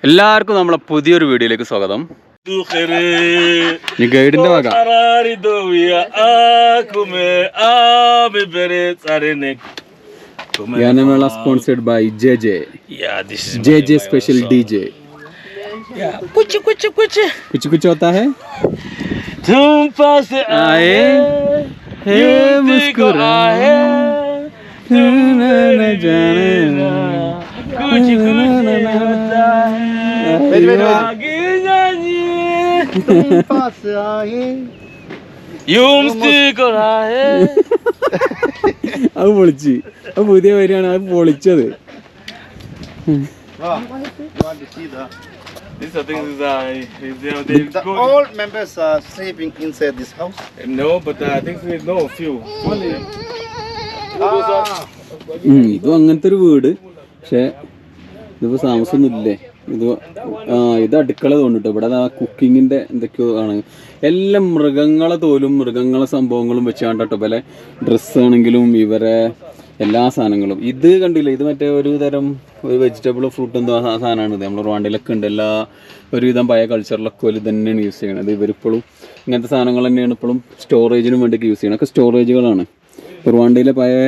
എല്ലാവർക്കും നമ്മളെ പുതിയൊരു വീഡിയോയിലേക്ക് സ്വാഗതം. ഈ ഗൈഡിന്റെ വക ഗാനമേള sponsored by J special DJ. कुछ होता है तुम पास आए मुस्कुराए न जाने ना कुछ होता है तुम पास आए मुस्कुराए. അത് പൊളിച്ച് അത് പുതിയ വരികയാണ് അത് പൊളിച്ചത്. These are things that all members are sleeping inside this house. No, but I think we know a few. ഇതും അങ്ങനത്തെ ഒരു വീട്. പക്ഷെ ഇതിപ്പോ താമസമൊന്നും ഇല്ലേ. ഇത് അടുക്കള തോന്നിട്ടോ. ഇവിടെ കുക്കിങ്ങിന്റെ എന്തൊക്കെയോ ആണ്. എല്ലാം മൃഗങ്ങളെ തോലും മൃഗങ്ങളെ സംഭവങ്ങളും വെച്ച് കണ്ടോ. പല ഡ്രസ്സാണെങ്കിലും ഇവരെ എല്ലാ സാധനങ്ങളും. ഇത് കണ്ടില്ല, ഇത് മറ്റേ ഒരു തരം ഒരു വെജിറ്റബിൾ ഫ്രൂട്ട് എന്തോ ആ സാധനമാണ്. ഇത് നമ്മൾ റവാണ്ടയിലൊക്കെ ഉണ്ട്. എല്ലാ ഒരുവിധം പഴയ കൾച്ചറിലൊക്കെ ഒരു തന്നെയാണ് യൂസ് ചെയ്യണത്. ഇവരിപ്പോഴും ഇങ്ങനത്തെ സാധനങ്ങൾ തന്നെയാണ് ഇപ്പോഴും സ്റ്റോറേജിനും വേണ്ടിയൊക്കെ യൂസ് ചെയ്യണം. ഒക്കെ സ്റ്റോറേജുകളാണ്. റുവാണ്ടയിലെ പഴയ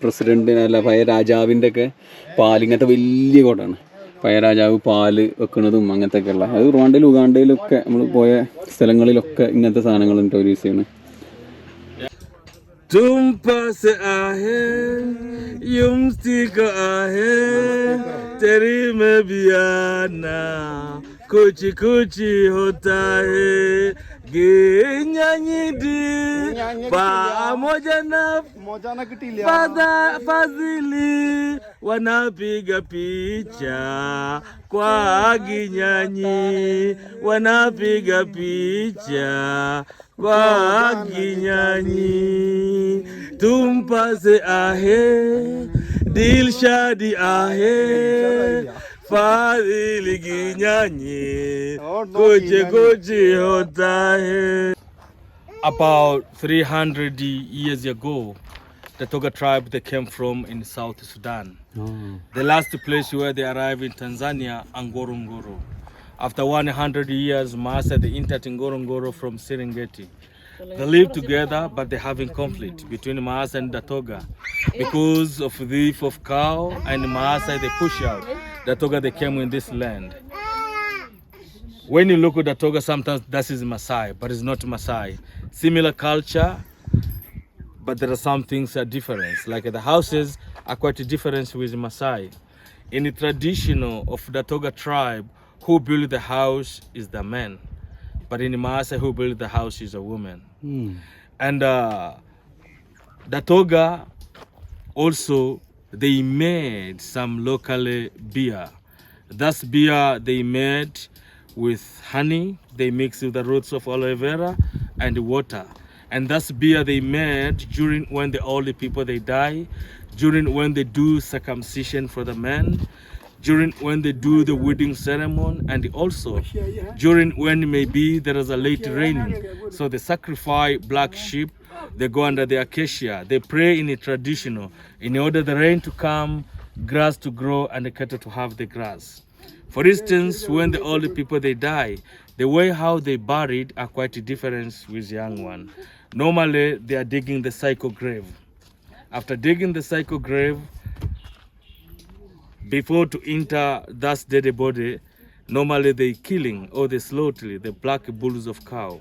പ്രസിഡൻറ്റിന് പഴയ രാജാവിൻ്റെ ഒക്കെ പാൽ ഇങ്ങനത്തെ വലിയ കോട്ടാണ്. പഴയ രാജാവ് പാല് വെക്കുന്നതും അങ്ങനത്തെ ഒക്കെ ഉള്ള. അത് റുവാണ്ടയിലും ഉഗാണ്ടയിലൊക്കെ നമ്മൾ പോയ സ്ഥലങ്ങളിലൊക്കെ ഇങ്ങനത്തെ സാധനങ്ങളുണ്ട് അവർ യൂസ് ചെയ്യണത്. तुम पास आहे युमस्टिक आहे तेरी में भी आना कुछ होता है ginyanyidi pamoja na fadhili wanapiga picha kwa ginyanyi wanapiga picha kwa ginyanyi tumpase ahe dilshadi ahe fadhili ginyanyi kuchi hota hai. About 300 years ago, the Toga tribe they came from in South Sudan. The last place where they arrived in Tanzania, Ngorongoro. After 100 years, Maasai they entered Ngorongoro from Serengeti. They live together, but they're having conflict between Maasai and the Toga because of the thief of cow, and Maasai they push out the Toga they came in this land. When you look at the Toga, sometimes that is Maasai, but it's not Maasai. Similar culture, but there are some things that are different. Like the houses are quite different with Maasai. In the traditional of the Toga tribe, who built the house is the man, but in the Maasai, who built the house is a woman. And the Toga also they made some local beer. That's beer they made with honey. They mix with the roots of aloe vera and water. And that's beer they made during when the old people they die, during when they do circumcision for the men, during when they do the wedding ceremony, and also during when maybe there is a late raining. So they sacrifice black sheep, they go under the acacia, they pray in a traditional in order the rain to come, grass to grow, and the cattle to have the grass. For instance, when the old people they die, the way how they buried are quite different with young one. Normally, they are digging the psycho grave. After digging the psycho grave, before to enter that dead body, normally they killing or they slaughtering the black bulls of cow.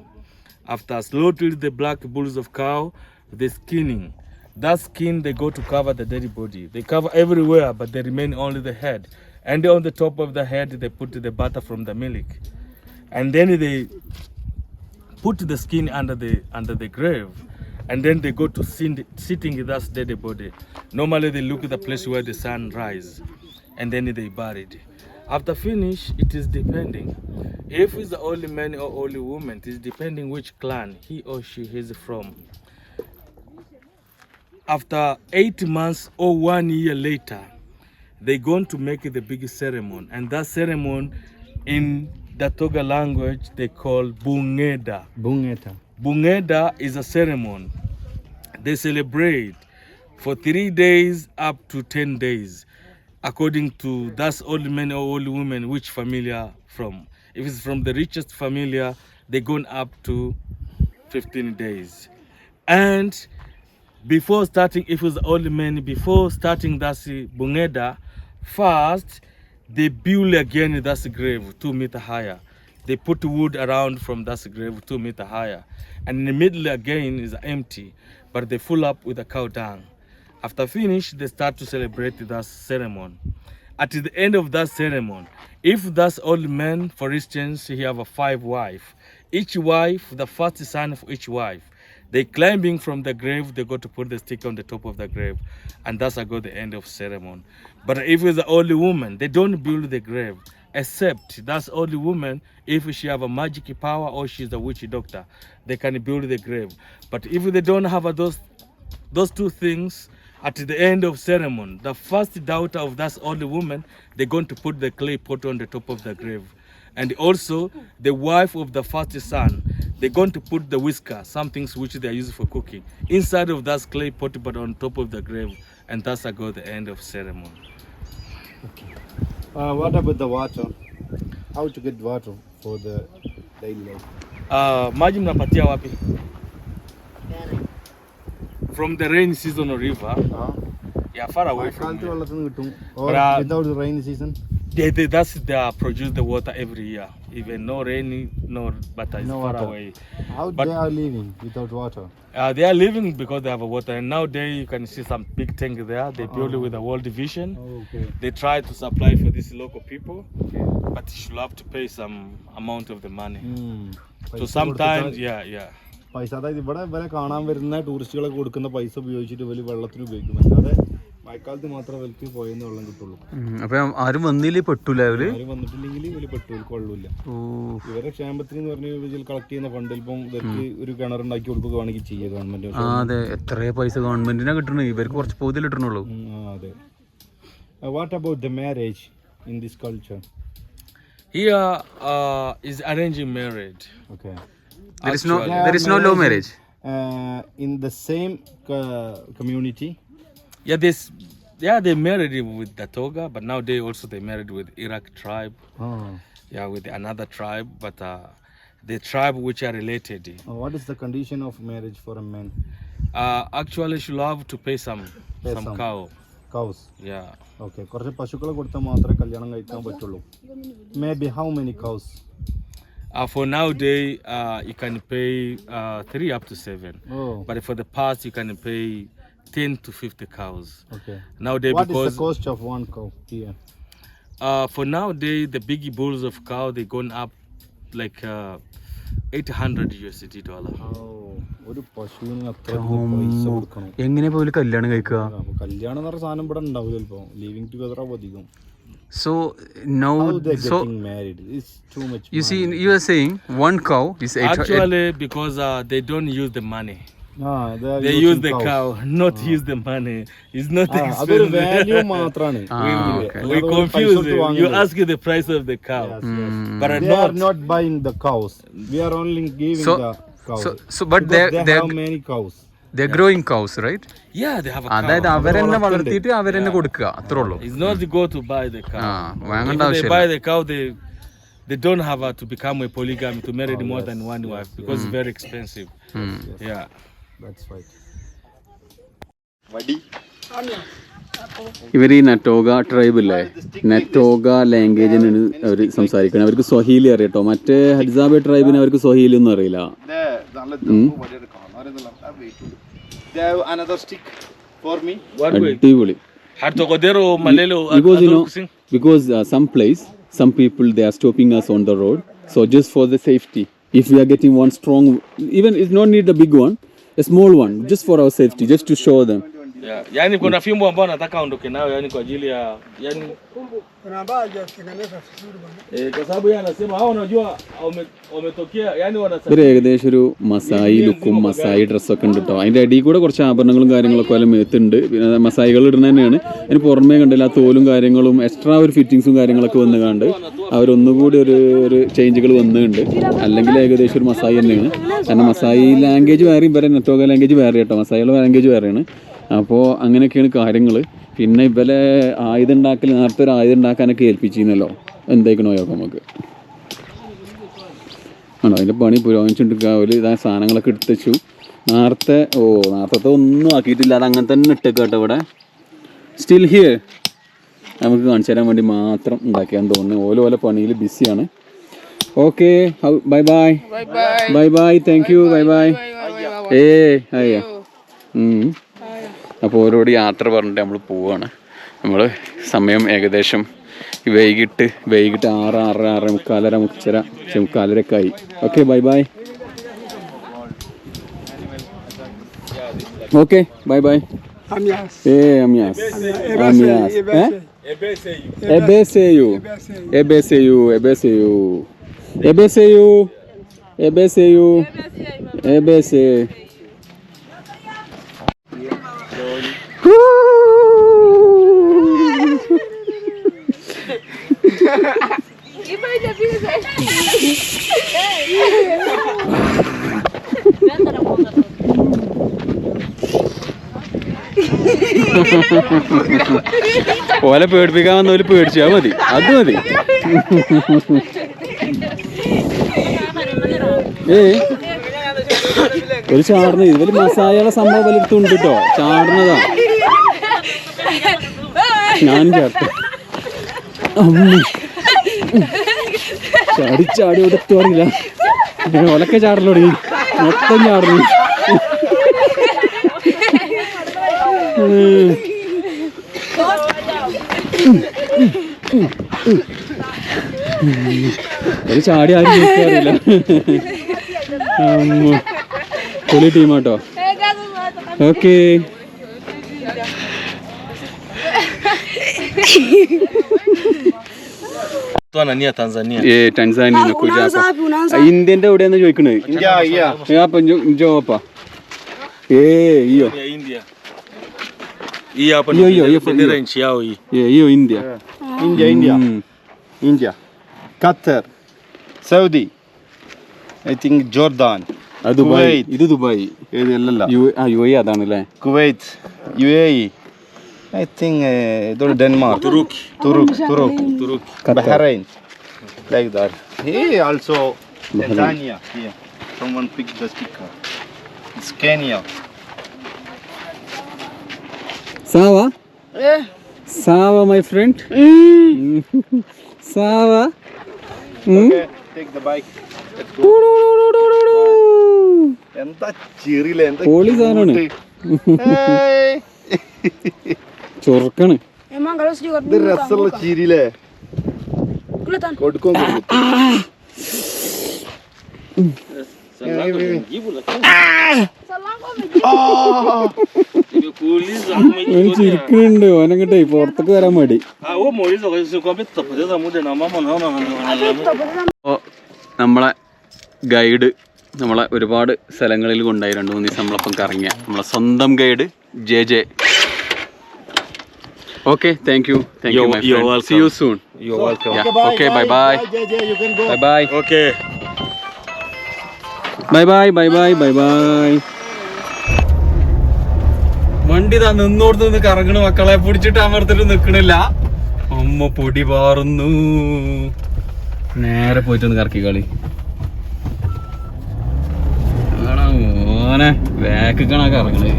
After slaughtering the black bulls of cow, they skinning. That skin they go to cover the dead body. They cover everywhere, but they remain only the head. And on the top of the head, they put the butter from the milk. And then they put the skin under the grave. And then they go to sitting in that dead body. Normally they look at the place where the sun rise. And then they buried. After finish, it is depending. If it's the only man or only woman, it is depending which clan he or she is from. After 8 months or 1 year later, they're going to make the big ceremony. And that ceremony in the Toga language, they call Bungeda. Bungeda is a ceremony. They celebrate for 3 days up to 10 days. according to that's old men or old women, which family from. If it's from the richest family, they're going up to 15 days. And before starting, if it's old men, before starting that's bungeda, first they build again that's grave 2 meters higher. They put wood around from that grave 2 meters higher. And in the middle again is empty, but they fill up with a cow dung. After finish, they start to celebrate that ceremony. At the end of that ceremony, if that old man, for instance, he have a 5 wives, each wife, the first son of each wife, they climbing from the grave, they go to put the stick on the top of the grave, and that's about the end of ceremony. But if it's an old woman, they don't build the grave, except that's old woman, if she have a magic power or she's a witch doctor, they can build the grave. But if they don't have those two things, at the end of ceremony, the first daughter of that old woman, they're going to put the clay pot on the top of the grave. And also, the wife of the first son, they're going to put the whisker, some things which they are used for cooking, inside of that clay pot, but on top of the grave. And that's about the end of ceremony. What about the water? How to get water for the daily life? Maji mnapatia wapi? From the rain season or river. Yeah, far away from here. Or without the rainy season? They produce the water every year. Even no rain, no, but it's No far water. away. How But- they are living without water? They are living because they have a water. And nowadays you can see some big tank there. They build it with a World Vision. Okay. They try to supply for these local people, but you should have to pay some amount of the money. So sometimes, yeah. പൈസ അതായത് ഇവിടെ ഇവരെ കാണാൻ വരുന്ന ടൂറിസ്റ്റുകളൊക്കെ കൊടുക്കുന്ന പൈസ ഉപയോഗിച്ചിട്ട് ഇവര് വെള്ളത്തിന് ഉപയോഗിക്കും. അല്ലാതെ മഴക്കാലത്ത് മാത്രമേ ഇവർക്ക് പോയെന്ന് വെള്ളം കിട്ടുള്ളൂ. അപ്പൊ ആരും വന്നില്ലേ പെട്ടൂല അവര് ആരും വന്നിട്ടില്ലെങ്കിൽ ഇവര് പെട്ടു കൊള്ളൂല്ല. ഇവരെ ക്ഷേമത്തിന് എന്ന് പറഞ്ഞാൽ കളക്ട് ചെയ്യുന്ന ഫണ്ടിൽ ഇപ്പം ഇവർക്ക് ഒരു കിണറുണ്ടാക്കി കൊടുക്കുകയാണെങ്കിൽ ചെയ്യുക ഗവൺമെന്റ്. അതെ, എത്ര പൈസ ഗവൺമെന്റിനാ കിട്ടണേ, ഇവർക്ക് കുറച്ച് പോതിൽ കിട്ടണുള്ളൂ. അതെ. What about the marriage in this culture? Here is arranging marriage. Okay. There is no law marriage. In the same community. They married with the Toga, but nowadays also they married with Iraq tribe. Yeah, with another tribe, but the tribe which are related. What is the condition of marriage for a man? Actually, she'll have to pay some cow. Cows. Yeah. Okay. കുറച്ച് പശുക്കളെ കൊടുത്താൽ മാത്രമേ കല്യാണം കഴിക്കാൻ പറ്റുള്ളൂ. Maybe how many cows? For nowadays, you can pay 3 up to 7. But for the past, you can pay 10 to 50 cows. Okay. Nowadays, What because is the cost of one cow here? for nowadays, the big bulls of cow, they gone up like $800 USD. ഒരു പശുവിന് അത്ര പൈസ കൊടുക്കണം. എങ്ങനെ പോലും കല്യാണം കഴിക്കുക? കല്യാണം എന്ന് പറഞ്ഞ സാധനം ഇവിടെ ഉണ്ടാവില്ല. ചിലപ്പോ ലിവിങ് ടുഗദർ ആവും അധികം. So now, How they so getting married? It's too much. you see, you are saying one cow is 800. Actually, because they don't use the money. They using use the cows. cow, not use the money. It's not അതൊരു expensive. Value മാത്രമാണ്. We confuse it. You ask the price of the cow, but They are not buying the cows. We are only giving So- the cows. So but Because they they have many cows. they're growing cows, right? yeah, they have a അതായത് cow. അവരെന്നെ വളർത്തിയിട്ട് അവരെന്നെ കൊടുക്കുക, അത്രേ ഉള്ളൂ. It's not to go to buy the cow. വാങ്ങേണ്ട If they ആവശ്യമില്ല. buy the cow, they don't have to become a polygamy to marry more than one wife because it's very expensive. Yeah. That's right. ഇവർ ഈ നെറ്റോഗ tribe ഇല്ലേ, നെറ്റോഗ ലാംഗ്വേജിനാണ് അവർ സംസാരിക്കുന്നത്. അവർക്ക് സ്വഹീലി അറിയട്ടോ. മറ്റേ ഹഡ്സാബെ ട്രൈബിന് അവർക്ക് സ്വഹീലി ഒന്നും അറിയില്ല. They have another stick for me. അടിപൊളി. Hartogodero Malelo. Because you know, because some people they are stopping us on the road, so just for the safety, if we are getting one strong, even it's not need a big one, a small one, just for our safety, just to show them. Yeah. Yani kuna fimbo ambao nataka aondoke nayo, yani kwa ajili ya yani kwa sababu yeye anasema hao unajua wametokea yani ഒരു ഏകദേശം ഒരു Masai ലുക്കും Masai ഡ്രസ്സൊക്കെ ഉണ്ട് കേട്ടോ. അതിൻ്റെ അടിയിൽ കൂടെ കുറച്ച് ആഭരണങ്ങളും കാര്യങ്ങളൊക്കെ വല്ല മേത്തുണ്ട്. പിന്നെ മസായികൾ ഇടുന്ന തന്നെയാണ്. അതിന് പുറമേ കണ്ടില്ല ആ തോലും കാര്യങ്ങളും എക്സ്ട്രാ ഒരു ഫിറ്റിങ്സും കാര്യങ്ങളൊക്കെ വന്ന് കണ്ട് അവരൊന്നുകൂടി ഒരു ചേഞ്ചുകൾ വന്നിട്ടുണ്ട്. അല്ലെങ്കിൽ ഏകദേശം ഒരു മസായി തന്നെയാണ്. കാരണം മസായി ലാംഗ്വേജ് വേറെയും വേറെ, നെറ്റോഗ ലാംഗ്വേജ് വേറെ കേട്ടോ, മസായികളുടെ ലാംഗ്വേജ് വേറെയാണ്. അപ്പോൾ അങ്ങനെയൊക്കെയാണ് കാര്യങ്ങൾ. പിന്നെ ഇവലെ ആയുധം ഉണ്ടാക്കൽ നേരത്തെ ഒരു ആയുധം ഉണ്ടാക്കാനൊക്കെ ഏൽപ്പിച്ചിരുന്നല്ലോ, എന്തായിക്കണോ നോക്കാം നമുക്ക്. ആണോ അതിൻ്റെ പണി പുരോഗമിച്ചുകൊണ്ടിരിക്കുക. ഒരു ഇതാ സാധനങ്ങളൊക്കെ എടുത്തു വെച്ചു. നേരത്തെ ഒന്നും ആക്കിയിട്ടില്ല, അത് അങ്ങനെ തന്നെ ഇട്ടേക്ക് കേട്ടോ. ഇവിടെ സ്റ്റിൽ ഹിയർ നമുക്ക് കാണിച്ചു തരാൻ വേണ്ടി മാത്രം ഉണ്ടാക്കിയാന്ന് തോന്നുന്നു. ഓല പണിയിൽ ബിസിയാണ്. Okay, bye bye bye bye, thank you, bye by. അയ്യ അപ്പോൾ ഓരോട് യാത്ര പറഞ്ഞിട്ട് നമ്മൾ പോവുകയാണ്. നമ്മൾ സമയം ഏകദേശം വൈകിട്ട് 6:30 മുക്കാലരൊക്കെ ആയി. Okay, bye bye. Okay, bye bye. Amias. Ebeseyu. ഓലെ പേടിപ്പിക്കാൻ വന്നവര് പേടിച്ചാൽ മതി, അത് മതി. ഒരു ചാടുന്നത് ഇവര് മസാലയുടെ സംഭവം വലെടുത്തുണ്ട് കേട്ടോ. ചാടുന്നതാ ഞാനും ചേർത്ത്. ചാടി ഒടുത്തു അറിയില്ല. ഒലക്കെ ചാടൽ തുടങ്ങി, മൊത്തം ചാടുന്നു. ഒരു ചാടി ആരും നോക്കാറില്ല. പൊളി ടീമാട്ടോ. ഓക്കെ, ഇന്ത്യന്റെ എവിടെയാന്ന് ചോദിക്കണേ. ജോപ്പാ iyo India, Qatar, Saudi, I think Jordan, Dubai. Idu Dubai. UAE adanile. Kuwait, UAE, I think Denmark, Turk, Bahrain, like that. Here also Tanzania. Here, someone picked the sticker. It's Kenya. Sava, my friend. Sava. Okay, take the bike. Let's go. Enta cheerile, enta. Police aanu. Chorkanu. ഇത് രസമുള്ള ചിരിയില്ലേ? കൊടുക്കും ചിരിക്കുന്നുണ്ട് ഓനങ്ങട്ടെ പുറത്തേക്ക് വരാൻ മടി. നമ്മളെ guide നമ്മളെ ഒരുപാട് സ്ഥലങ്ങളിൽ കൊണ്ടായി 2-3 ദിവസം നമ്മളപ്പം കറങ്ങിയ നമ്മളെ സ്വന്തം guide JJ. Okay, thank you my friend. welcome. See you soon. You're welcome. Yeah. Okay, bye bye. You can go. Bye bye. Okay. Bye bye. വണ്ടി താ നിന്നോടത്ത് നിന്ന് കറങ്ങണ മക്കളെ പിടിച്ചിട്ട് അമർത്തിട്ട് നിക്കണില്ല. അമ്മ പൊടി പാറുന്നു. നേരെ പോയിട്ടൊന്ന് കറക്കി കളി. മോനെ ബാക്ക് കാണാ കറങ്ങണേ.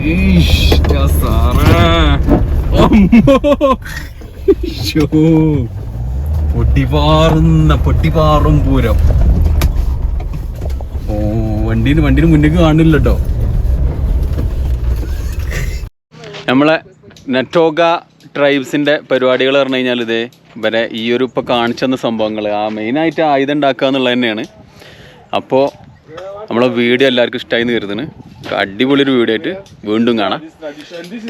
പൊട്ടിപ്പാറും പൂരം. ഓ വണ്ടീന് മുന്നേക്ക് കാണില്ല കേട്ടോ. നമ്മളെ നെറ്റോഗ ട്രൈബ്സിൻ്റെ പരിപാടികൾ പറഞ്ഞു കഴിഞ്ഞാൽ ഇത് ഇവരെ ഈ ഒരു ഇപ്പോൾ കാണിച്ചെന്ന സംഭവങ്ങൾ മെയിനായിട്ട് ആയുധം ഉണ്ടാക്കുക എന്നുള്ളത് തന്നെയാണ്. അപ്പോൾ നമ്മളെ വീഡിയോ എല്ലാവർക്കും ഇഷ്ടമായി എന്ന് കരുതുന്നു. അടിപൊളിയൊരു വീഡിയോ ആയിട്ട് വീണ്ടും കാണാം.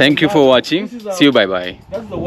Thank you for watching. See you, bye by.